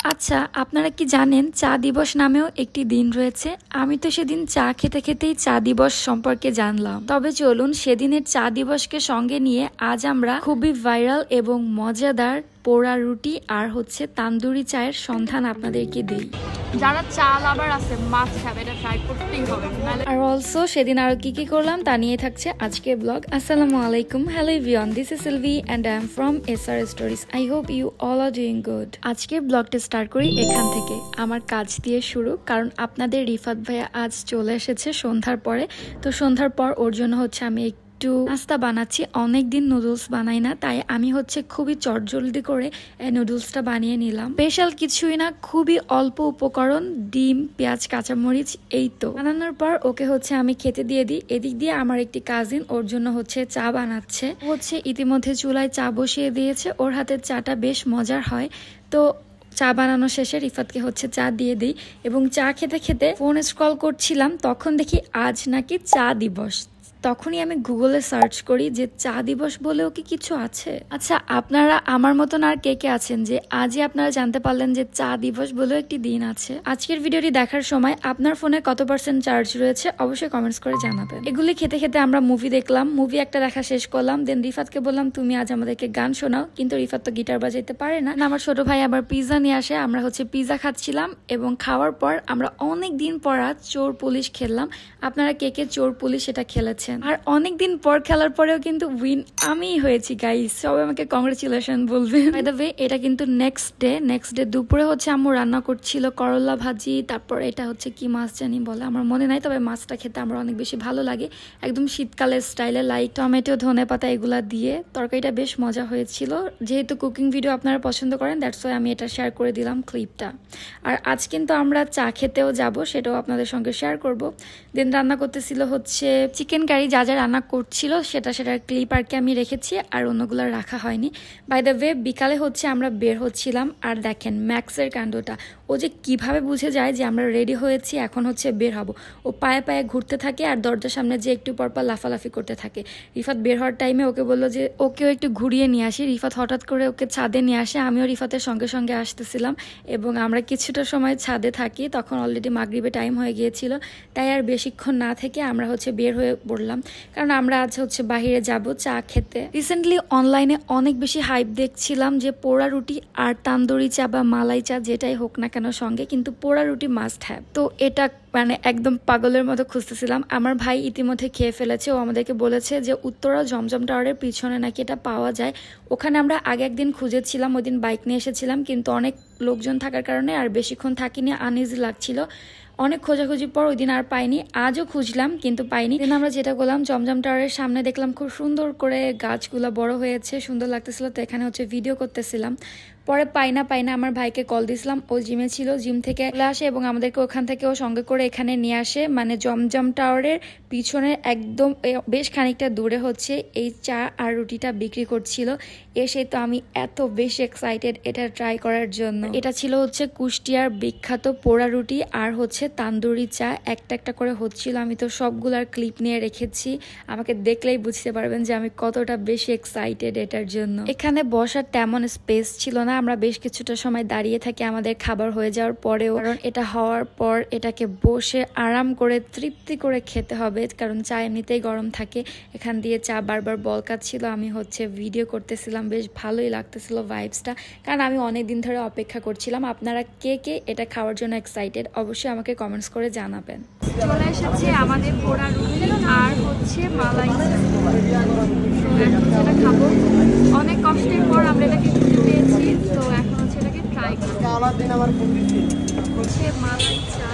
আচ্ছা, আপনারা কি জানেন চা দিবস নামেও একটি দিন রয়েছে? আমি তো সেদিন চা খেতে খেতেই চা দিবস সম্পর্কে জানলাম। তবে চলুন সেদিনের চা দিবসকে সঙ্গে নিয়ে আজ আমরা খুবই ভাইরাল এবং মজাদার পোড়া রুটি আর তান্দুরি চায়ের সন্ধান আপনাদেরকে দেই। যারা চা লাভার আছে মাস্ট হ্যাভ, এটা ট্রাই করতেই হবে। আর অলসো সেদিন আরো কি করলাম তা নিয়ে থাকছে আজকের ব্লগ। আসসালামু আলাইকুম, hello everyone, this is Silvi and I am from SR stories. I hope you all are doing good. আজকের ব্লগটা স্টার্ট করি এখান থেকে, আমার কাজ দিয়ে শুরু। কারণ আপনাদের রিফাত ভাইয়া আজ চলে এসেছে সন্ধ্যার পরে। তো সন্ধ্যার পর ওর জন্য আমি একটু নাস্তা বানাচ্ছি। অনেকদিন নুডলস বানাই না, তাই আমি খুবই চটজলদি করে নুডলসটা বানিয়ে নিলাম। স্পেশাল কিছুই না, খুবই অল্প উপকরণ, ডিম, পেঁয়াজ, কাঁচামরিচ, এই তো। বানানোর পর ওকে আমি খেতে দিয়ে দিই। এদিক দিয়ে আমার একটি কাজিন ওর জন্য চা বানাচ্ছে। ইতিমধ্যে চুলায় চা বসিয়ে দিয়েছে। ওর হাতের চাটা বেশ মজার হয়। তো চা বানানো শেষে রিফাতকে চা দিয়ে দিই এবং চা খেতে খেতে ফোন স্ক্রল করছিলাম। তখন দেখি আজ নাকি চা দিবস। তখনই আমি গুগলে সার্চ করি যে চা দিবস বলেও কি কিছু আছে। আচ্ছা, আপনারা আমার মতন আর কে কে আছেন যে আজই আপনারা জানতে পারলেন যে চা দিবস বলেও একটি দিন আছে? আজকের ভিডিওটি দেখার সময় আপনার ফোনে কত % চার্জ রয়েছে অবশ্যই কমেন্টস করে জানাবেন। এগুলি খেতে খেতে আমরা মুভি দেখলাম। মুভি একটা দেখা শেষ করলাম। দেন রিফাতকে বললাম তুমি আজ আমাদেরকে গান শোনাও, কিন্তু রিফাত তো গিটার বাজাইতে পারে না। আমার ছোট ভাই আবার পিৎজা নিয়ে আসে। আমরা পিৎজা খাচ্ছিলাম এবং খাওয়ার পর আমরা অনেক দিন পর চোর পুলিশ খেললাম। আপনারা কে কে চোর পুলিশ এটা খেলেছেন? আর অনেকদিন পর খেলার পরেও কিন্তু উইন আমিই হয়েছি গাইস। সবাই আমাকে কংগ্রেচুলেশন বলবেন। বাই দ্য ওয়ে, এটা কিন্তু নেক্সট ডে দুপুরে আম্মু রান্না করছিল করলা ভাজি। তারপর এটা কি মাছ জানি বলে, আমার মনে নাই, তবে মাছটা খেতে আমার অনেক বেশি ভালো লাগে। একদম শীতকালের স্টাইলে, লাইক টমেটো, ধনেপাতা এগুলা দিয়ে তরকারিটা বেশ মজা হয়েছিল। যেহেতু কুকিং ভিডিও আপনারা পছন্দ করেন, দ্যাটস ওয়াই আমি এটা শেয়ার করে দিলাম ক্লিপটা। আর আজ কিন্তু আমরা চা খেতেও যাব, সেটাও আপনাদের সঙ্গে শেয়ার করব। দেন রান্না করতেছিল চিকেন কারি। যা যা রান্না করছিল সেটার ক্লিপ আর কি আমি রেখেছি, আর অন্যগুলো রাখা হয়নি। বাই দ্য ওয়ে, বিকালে আমরা বের হচ্ছিলাম। আর দেখেন ম্যাক্সের কাণ্ডটা, ও যে কিভাবে বুঝে যায় যে আমরা রেডি হয়েছি, এখন বের হব। ও পায়ে পায়ে ঘুরতে থাকে আর দরজার সামনে যে একটু পরপর লাফালাফি করতে থাকে। রিফাত বের হওয়ার টাইমে ওকে বললো যে ওকেও একটু ঘুরিয়ে নিয়ে আসি। রিফাত হঠাৎ করে ওকে ছাদে নিয়ে আসে। আমিও রিফাতের সঙ্গে সঙ্গে আসতেছিলাম এবং আমরা কিছুটা সময় ছাদে থাকি। তখন অলরেডি মাগরিবের টাইম হয়ে গিয়েছিল, তাই আর বেশিক্ষণ না থেকে আমরা বের হয়ে পড়লাম। কারণ আমরা আজ বাহিরে যাব চা খেতে। রিসেন্টলি অনলাইনে অনেক বেশি হাইপ দেখছিলাম যে পোড়া রুটি আর তান্দুরি চা বা মালাই চা যেটাই হোক না কেন সঙ্গে, কিন্তু পোড়া রুটি মাস্ট হ্যাভ। তো এটা একদম পাগলের মতো খুঁজতেছিলাম। আমার ভাই ইতিমধ্যে খেয়ে ফেলেছে। ও আমাদেরকে বলেছে যে উত্তরা জমজম টাওয়ারের পিছনে নাকি এটা পাওয়া যায়। ওখানে আমরা আগে একদিন খুঁজেছিলাম, ওই দিন বাইক নিয়ে এসেছিলাম, কিন্তু অনেক লোকজন থাকার কারণে আর বেশিক্ষণ থাকিনি, আনইজি লাগছিল। অনেক খোঁজাখুঁজি পর ওই দিন আর পাইনি। আজও খুঁজলাম কিন্তু পাইনি। দেন আমরা যেটা করলাম, জমজম টাওয়ারের সামনে দেখলাম খুব সুন্দর করে গাছগুলো বড় হয়েছে, সুন্দর লাগতেছিল। তো এখানে ভিডিও করতেছিলাম। পরে পাই না আমার ভাইকে কল দিয়েছিলাম। ও জিমে ছিল, জিম থেকে চলে আসে এবং আমাদেরকে ওখান থেকে ও সঙ্গে করে এখানে নিয়ে আসে। জমজম টাওয়ারের পিছনে একদম বেশ খানিকটা দূরে এই চা আর রুটিটা বিক্রি করছিল। এসে তো আমি এত বেশি এক্সাইটেড এটা ট্রাই করার জন্য। এটা ছিল কুষ্টিয়ার বিখ্যাত পোড়া রুটি আর তান্দুরি চা। একটা একটা করে হচ্ছিল। আমি তো সবগুলার ক্লিপ নিয়ে রেখেছি, আমাকে দেখলেই বুঝতে পারবেন যে আমি কতটা বেশি এক্সাইটেড এটার জন্য। এখানে বসার তেমন স্পেস ছিল না, আমরা বেশ কিছুটা সময় দাঁড়িয়ে থাকি আমাদের খাবার হয়ে যাওয়ার পরেও। কারণ এটা হওয়ার পর এটাকে বসে আরাম করে তৃপ্তি করে খেতে হবে, কারণ চা এমনিতেই গরম থাকে। এখান দিয়ে চা বারবার বলকাচ্ছিল। আমি ভিডিও করতেছিলাম, বেশ ভালোই লাগতেছিল ভাইবসটা, কারণ আমি অনেক দিন ধরে অপেক্ষা করছিলাম। আপনারা কে কে এটা খাওয়ার জন্য এক্সাইটেড অবশ্যই আমাকে কমেন্টস করে জানাবেন। চলে এসেছে আমাদের পোড়া রুটি আর মালাই। এটা খাবো, অনেক কষ্টের পর আমরা এটাকে খুঁজে পেয়েছি। তো এখন এটাকে ট্রাই করবো। মালাই চা,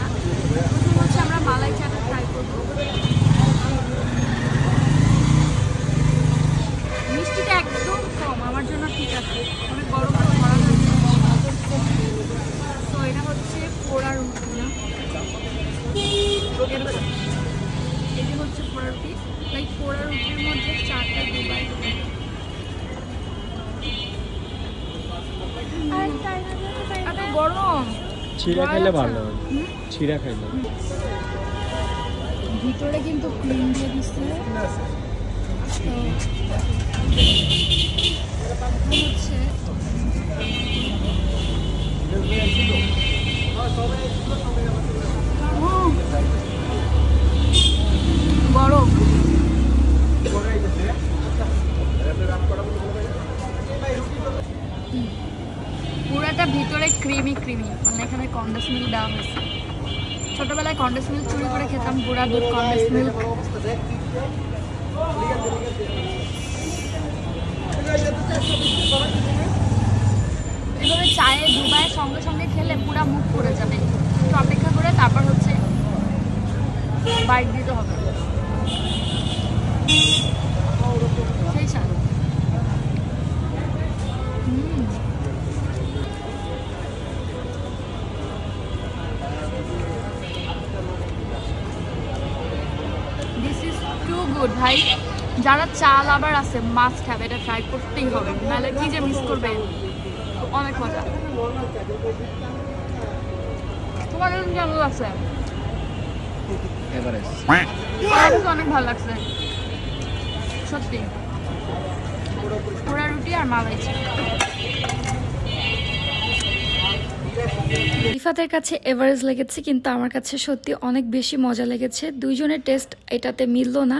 আমরা মালাই চাটা ট্রাই করবো। মিষ্টিটা একদম কম, আমার জন্য ঠিক আছে। অনেক গরম ধরা হয়েছে। তো এটা পোড়া রুটি না, এটি পোড়া রুটি। লাইক পোড়া রুটির মধ্যে চাটা ডুবাই। এত গরম, চিড়া খাইলে ভালো, চিড়া খাইলে। ভিতরে কিন্তু ক্রিম দিয়ে দিচ্ছে। গরম। পুরাটা ভিতরে ক্রিমি ক্রিমি, মানে এখানে কন্ডেন্স মিল্ক দেওয়া হয়েছে। ছোটবেলায় কন্ডেন্স মিল্ক চুরি করে খেতাম, গুঁড়া দুধ কন্ডেন্স মিল্ক। এভাবে চায়ে ডুবায় সঙ্গে সঙ্গে খেলে পুরা মুখ পড়ে যাবে। একটু অপেক্ষা করে তারপর হচ্ছে বাইট দিতে হবে। সেই স্বাদ। দিস ইজ টু গুড ভাই। যারা চা লাভার আছে মাস্ট হ্যাভ, এটা ট্রাই করতেই হবে, নাহলে কি যে মিস করবে। অনেক মজা। তোমার কেমন লাগছে? অনেক ভালো লাগছে সত্যি। পোড়া রুটি আর মালাই। রিফাতের কাছে এভারেজ লেগেছে, কিন্তু আমার কাছে সত্যি অনেক বেশি মজা লেগেছে। দুইজনের টেস্ট এটাতে মিললো না,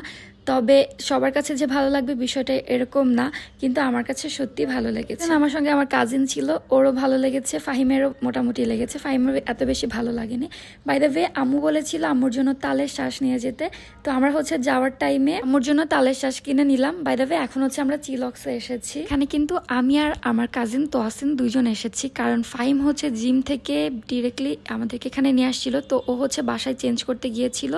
তবে সবার কাছে যে ভালো লাগবে বিষয়টা এরকম না, কিন্তু আমার কাছে সত্যি ভালো লেগেছে। আমার সঙ্গে আমার কাজিন ছিল, ওরও ভালো লেগেছে, ফাহিমেরও মোটামুটি লেগেছে, ফাহিমের এত বেশি ভালো লাগেনি। বাই দ্য ওয়ে আম্মু বলেছিল আম্মুর জন্য তালের শ্বাস নিয়ে যেতে, তো আমরা হচ্ছে যাওয়ার টাইমে আম্মুর জন্য তালের শ্বাস কিনে নিলাম। বাই দ্য ওয়ে এখন হচ্ছে আমরা চিলক্সে এসেছি। এখানে কিন্তু আমি আর আমার কাজিন তোয়াসিন দুইজন এসেছি, কারণ ফাহিম হচ্ছে জিম থেকে ডিরেক্টলি আমাদেরকে এখানে নিয়ে আসছিল, তো ও হচ্ছে বাসায় চেঞ্জ করতে গিয়েছিল।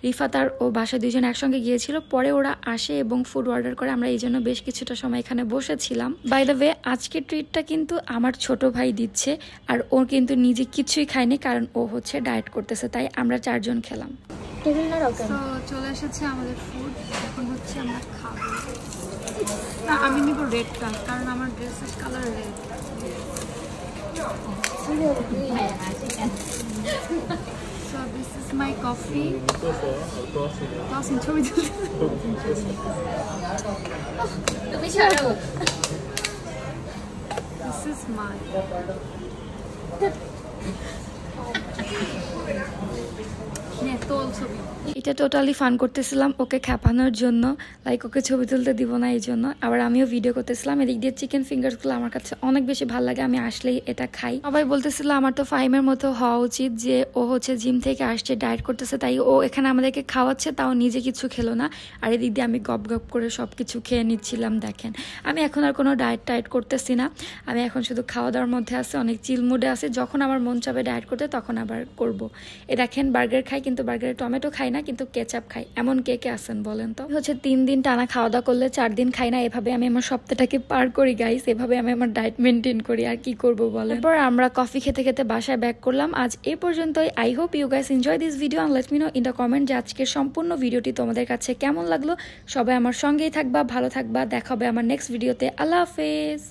রিফাত আর ও বাসায় দুইজন একসঙ্গে গিয়েছিল, পরে ওরা আসে এবং ফুড অর্ডার করে। আমরা এই জন্য বেশ কিছুটা সময় এখানে বসেছিলাম। বাই দ্য ওয়ে আজকের ট্রিটটা কিন্তু আমার ছোট ভাই দিচ্ছে, আর ও কিন্তু নিজে কিছুই খায়নি, কারণ ও হচ্ছে ডায়েট করতেছে, তাই আমরা 4 জন খেলাম। চলে এসেছে আমাদের ফুড, এখন হচ্ছে আমরা খাবো। না আমি নিব রেডটা, কারণ আমার ড্রেসের colour red. So this is my coffee. Tosin ছবি তুলতে। তুমি ছাড়ো। This is my. নে তোল ছবি। এটা টোটালি ফান করতেছিলাম ওকে খেপানোর জন্য, লাইক ওকে ছবি তুলতে দিব না এই জন্য। আবার আমিও ভিডিও করতেছিলাম। এদিক দিয়ে চিকেন ফিঙ্গার্সগুলো আমার কাছে অনেক বেশি ভালো লাগে, আমি আসলেই এটা খাই। সবাই বলতেছিল আমার তো ফাহিমের মতো হওয়া উচিত, যে ও হচ্ছে জিম থেকে আসছে, ডায়েট করতেছে, তাই ও এখানে আমাদেরকে খাওয়াচ্ছে, তাও নিজে কিছু খেলো না। আর এদিক দিয়ে আমি গপ গপ করে সব কিছু খেয়ে নিচ্ছিলাম। দেখেন আমি এখন আর কোনো ডায়েট করতেছি না, আমি এখন শুধু খাওয়া দাওয়ার মধ্যে আছে, অনেক চিল মুডে আছে। যখন আমার মন চাবে ডায়েট করতে তখন আবার করব। এ দেখেন বার্গার খাই, কিন্তু বার্গারে টমেটো খাই না, কিন্তু কেচাপ খাই। এমন কে কে আছেন বলেন তো? হচ্ছে 3 দিন টানা খাওয়া দাওয়া করলে 4 দিন খাই না, এভাবে আমি আমার সপ্তাহটাকে পার করি গাইস। এভাবে আমি আমার ডায়েট মেনটেন করি, আর কি করব বলেন। এরপর আমরা কফি খেতে খেতে বাসায় ব্যাক করলাম। আজ এই পর্যন্তই। I hope you guys enjoy this video and let me know in the comment যে আজকের সম্পূর্ণ ভিডিওটি তোমাদের কাছে কেমন লাগলো। সবাই আমার সঙ্গেই থাকবা, ভালো থাকবা, দেখা হবে আমার নেক্সট ভিডিওতে। আল্লাহ হাফেজ।